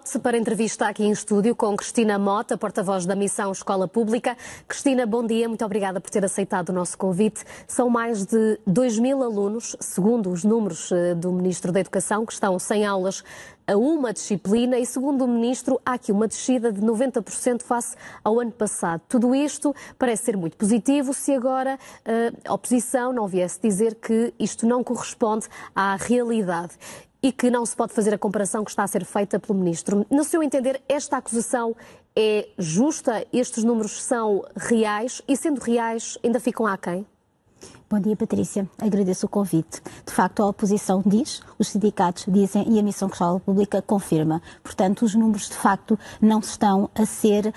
Lote para entrevista aqui em estúdio com Cristina Mota, porta-voz da Missão Escola Pública. Cristina, bom dia, muito obrigada por ter aceitado o nosso convite. São mais de 2.000 alunos, segundo os números do Ministro da Educação, que estão sem aulas a uma disciplina e, segundo o Ministro, há aqui uma descida de 90% face ao ano passado. Tudo isto parece ser muito positivo se agora a oposição não viesse dizer que isto não corresponde à realidade e que não se pode fazer a comparação que está a ser feita pelo Ministro. No seu entender, esta acusação é justa? Estes números são reais? E, sendo reais, ainda ficam aquém? Bom dia, Patrícia. Agradeço o convite. De facto, a oposição diz, os sindicatos dizem e a Missão Escola Pública confirma. Portanto, os números, de facto, não estão a ser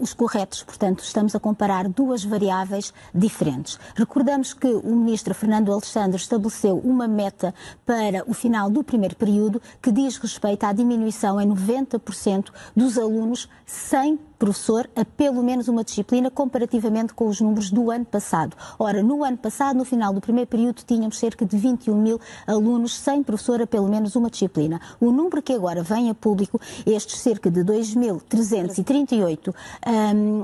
os corretos. Portanto, estamos a comparar duas variáveis diferentes. Recordamos que o Ministro Fernando Alexandre estabeleceu uma meta para o final do primeiro período que diz respeito à diminuição em 90% dos alunos sem professor a pelo menos uma disciplina comparativamente com os números do ano passado. Ora, no ano passado, no final do primeiro período, tínhamos cerca de 21.000 alunos sem professor a pelo menos uma disciplina. O número que agora vem a público, estes cerca de 2.338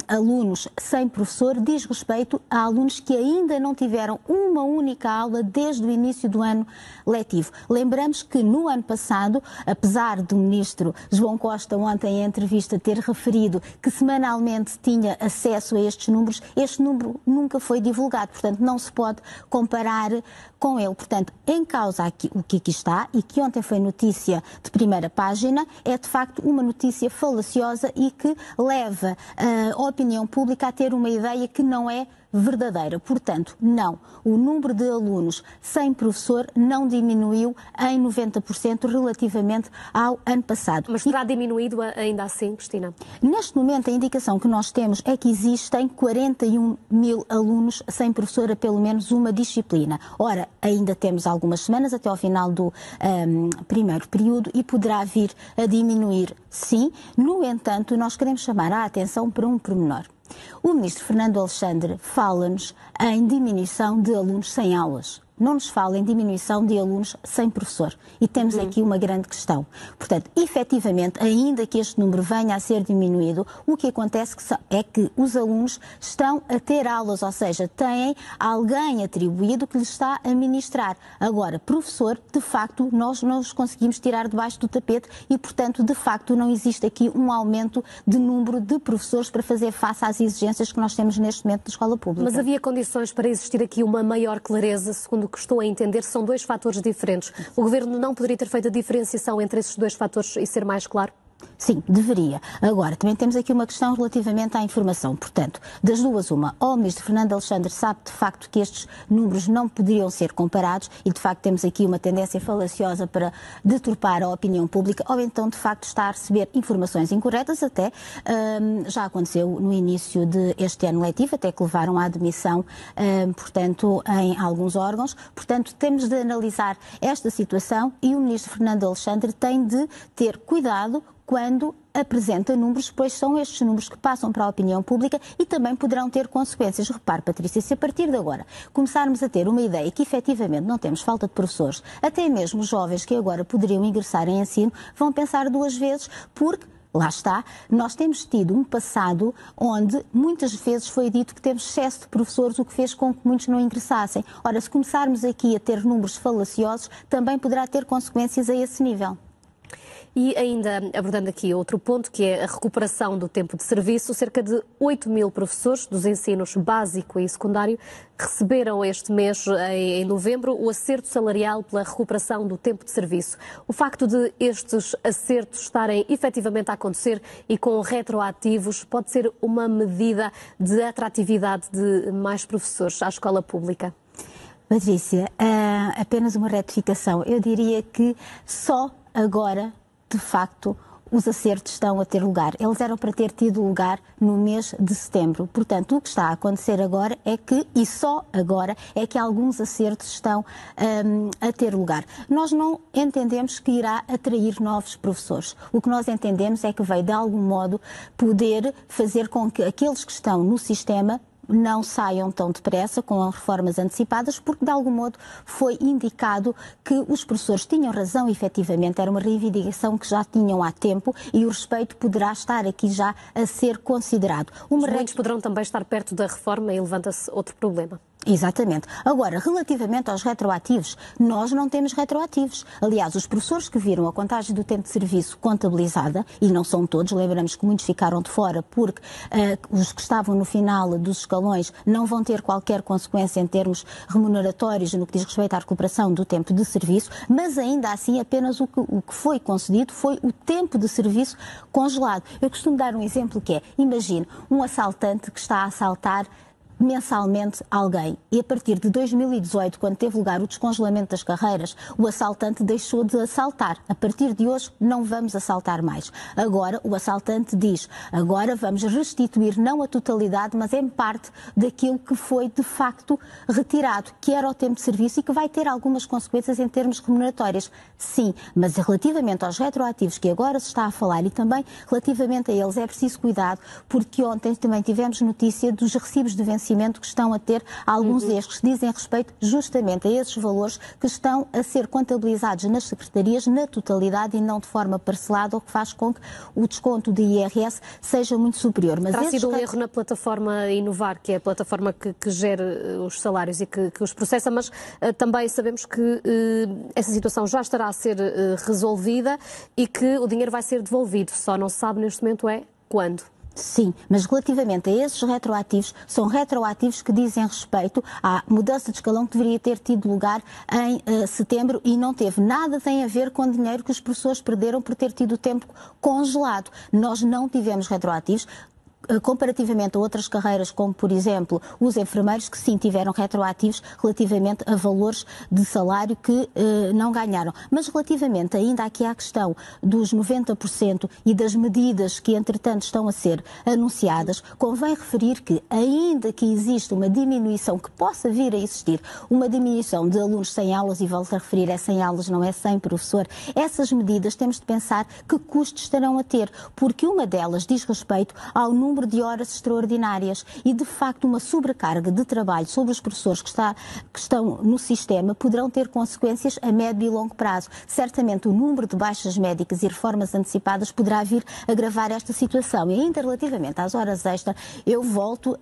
alunos sem professor, diz respeito a alunos que ainda não tiveram uma única aula desde o início do ano letivo. Lembramos que no ano passado, apesar do Ministro João Costa ontem em entrevista ter referido que semanalmente tinha acesso a estes números, este número nunca foi divulgado, portanto não se pode comparar com ele. Portanto, em causa aqui, o que aqui está, e que ontem foi notícia de primeira página, é de facto uma notícia falaciosa e que leva a opinião pública a ter uma ideia que não é verdadeira. Portanto, não. O número de alunos sem professor não diminuiu em 90% relativamente ao ano passado. Mas terá diminuído ainda assim, Cristina? Neste momento, a indicação que nós temos é que existem 41.000 alunos sem professor a pelo menos uma disciplina. Ora, ainda temos algumas semanas até ao final do primeiro período e poderá vir a diminuir, sim. No entanto, nós queremos chamar a atenção para um pormenor. O Ministro Fernando Alexandre fala-nos em diminuição de alunos sem aulas. Não nos fala em diminuição de alunos sem professor. E temos aqui uma grande questão. Portanto, efetivamente, ainda que este número venha a ser diminuído, o que acontece é que os alunos estão a ter aulas, ou seja, têm alguém atribuído que lhes está a ministrar. Agora, professor, de facto, nós não os conseguimos tirar debaixo do tapete e, portanto, de facto, não existe aqui um aumento de número de professores para fazer face às exigências que nós temos neste momento da escola pública. Mas havia condições para existir aqui uma maior clareza, segundo o que estou a entender, são dois fatores diferentes. O Governo não poderia ter feito a diferenciação entre esses dois fatores e ser mais claro? Sim, deveria. Agora, também temos aqui uma questão relativamente à informação. Portanto, das duas, uma, ou o Ministro Fernando Alexandre sabe de facto que estes números não poderiam ser comparados e de facto temos aqui uma tendência falaciosa para deturpar a opinião pública, ou então de facto está a receber informações incorretas, até já aconteceu no início deste ano letivo, até que levaram à admissão, portanto, em alguns órgãos. Portanto, temos de analisar esta situação e o Ministro Fernando Alexandre tem de ter cuidado quando apresenta números, pois são estes números que passam para a opinião pública e também poderão ter consequências. Repare, Patrícia, se a partir de agora começarmos a ter uma ideia que efetivamente não temos falta de professores, até mesmo os jovens que agora poderiam ingressar em ensino vão pensar duas vezes, porque lá está, nós temos tido um passado onde muitas vezes foi dito que temos excesso de professores, o que fez com que muitos não ingressassem. Ora, se começarmos aqui a ter números falaciosos, também poderá ter consequências a esse nível. E ainda abordando aqui outro ponto, que é a recuperação do tempo de serviço, cerca de 8.000 professores dos ensinos básico e secundário receberam este mês, em novembro, o acerto salarial pela recuperação do tempo de serviço. O facto de estes acertos estarem efetivamente a acontecer e com retroativos pode ser uma medida de atratividade de mais professores à escola pública? Patrícia, apenas uma retificação. Eu diria que só agora, de facto, os acertos estão a ter lugar. Eles eram para ter tido lugar no mês de setembro. Portanto, o que está a acontecer agora é que, e só agora, é que alguns acertos estão a ter lugar. Nós não entendemos que irá atrair novos professores. O que nós entendemos é que vai, de algum modo, poder fazer com que aqueles que estão no sistema não saiam tão depressa com as reformas antecipadas, porque de algum modo foi indicado que os professores tinham razão, efetivamente, era uma reivindicação que já tinham há tempo e o respeito poderá estar aqui já a ser considerado. Muitos poderão também estar perto da reforma e levanta-se outro problema. Exatamente. Agora, relativamente aos retroativos, nós não temos retroativos. Aliás, os professores que viram a contagem do tempo de serviço contabilizada, e não são todos, lembramos que muitos ficaram de fora porque os que estavam no final dos escalões não vão ter qualquer consequência em termos remuneratórios no que diz respeito à recuperação do tempo de serviço, mas ainda assim apenas o que foi concedido foi o tempo de serviço congelado. Eu costumo dar um exemplo que é, imagine um assaltante que está a assaltar mensalmente alguém. E a partir de 2018, quando teve lugar o descongelamento das carreiras, o assaltante deixou de assaltar. A partir de hoje, não vamos assaltar mais. Agora, o assaltante diz, agora vamos restituir não a totalidade, mas em parte daquilo que foi de facto retirado, que era o tempo de serviço e que vai ter algumas consequências em termos remuneratórios. Sim, mas relativamente aos retroativos que agora se está a falar e também relativamente a eles é preciso cuidado, porque ontem também tivemos notícia dos recibos de vencimento que estão a ter alguns erros que dizem respeito justamente a esses valores que estão a ser contabilizados nas secretarias na totalidade e não de forma parcelada, o que faz com que o desconto de IRS seja muito superior. Mas terá sido um erro na plataforma Inovar, que é a plataforma que gera os salários e que os processa, mas também sabemos que essa situação já estará a ser resolvida e que o dinheiro vai ser devolvido, só não se sabe neste momento é quando. Sim, mas relativamente a esses retroativos, são retroativos que dizem respeito à mudança de escalão que deveria ter tido lugar em setembro e não teve. Nada tem a ver com dinheiro que os professores perderam por ter tido o tempo congelado. Nós não tivemos retroativos. Comparativamente a outras carreiras, como por exemplo os enfermeiros, que sim tiveram retroativos relativamente a valores de salário que não ganharam. Mas relativamente ainda aqui à questão dos 90% e das medidas que entretanto estão a ser anunciadas, convém referir que ainda que exista uma diminuição que possa vir a existir, uma diminuição de alunos sem aulas, e volto a referir, é sem aulas, não é sem professor, essas medidas temos de pensar que custos estarão a ter, porque uma delas diz respeito ao número de horas extraordinárias e, de facto, uma sobrecarga de trabalho sobre os professores que estão no sistema poderão ter consequências a médio e longo prazo. Certamente o número de baixas médicas e reformas antecipadas poderá vir a agravar esta situação. E ainda relativamente às horas extra, eu volto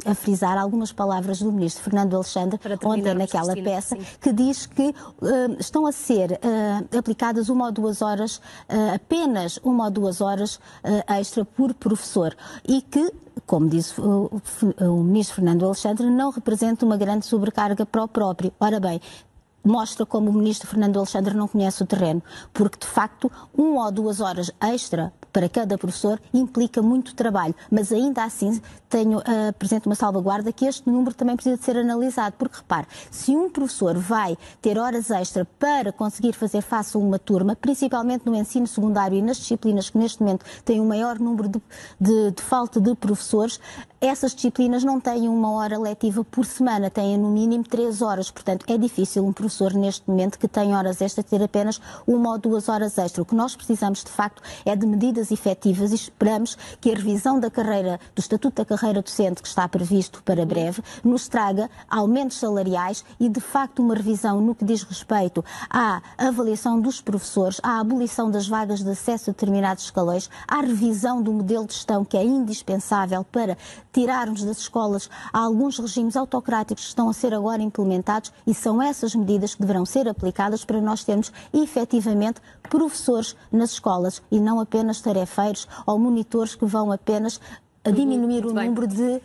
a frisar algumas palavras do Ministro Fernando Alexandre ontem naquela peça, que diz que estão a ser aplicadas uma ou duas horas, apenas uma ou duas horas extra por professor. E que, como disse o Ministro Fernando Alexandre, não representa uma grande sobrecarga para o próprio. Ora bem, mostra como o Ministro Fernando Alexandre não conhece o terreno, porque de facto uma ou duas horas extra para cada professor implica muito trabalho, mas ainda assim apresento uma salvaguarda que este número também precisa de ser analisado, porque repare, se um professor vai ter horas extra para conseguir fazer face a uma turma, principalmente no ensino secundário e nas disciplinas que neste momento têm um maior número de falta de professores, essas disciplinas não têm uma hora letiva por semana, têm no mínimo 3 horas, portanto é difícil um professor neste momento que tem horas extras ter apenas uma ou duas horas extra. O que nós precisamos de facto é de medidas efetivas e esperamos que a revisão da carreira, do Estatuto da Carreira Docente que está previsto para breve, nos traga aumentos salariais e de facto uma revisão no que diz respeito à avaliação dos professores, à abolição das vagas de acesso a determinados escalões, à revisão do modelo de gestão que é indispensável para tirarmos das escolas alguns regimes autocráticos que estão a ser agora implementados, e são essas medidas que deverão ser aplicadas para nós termos efetivamente professores nas escolas e não apenas tarefeiros ou monitores que vão apenas diminuir o número de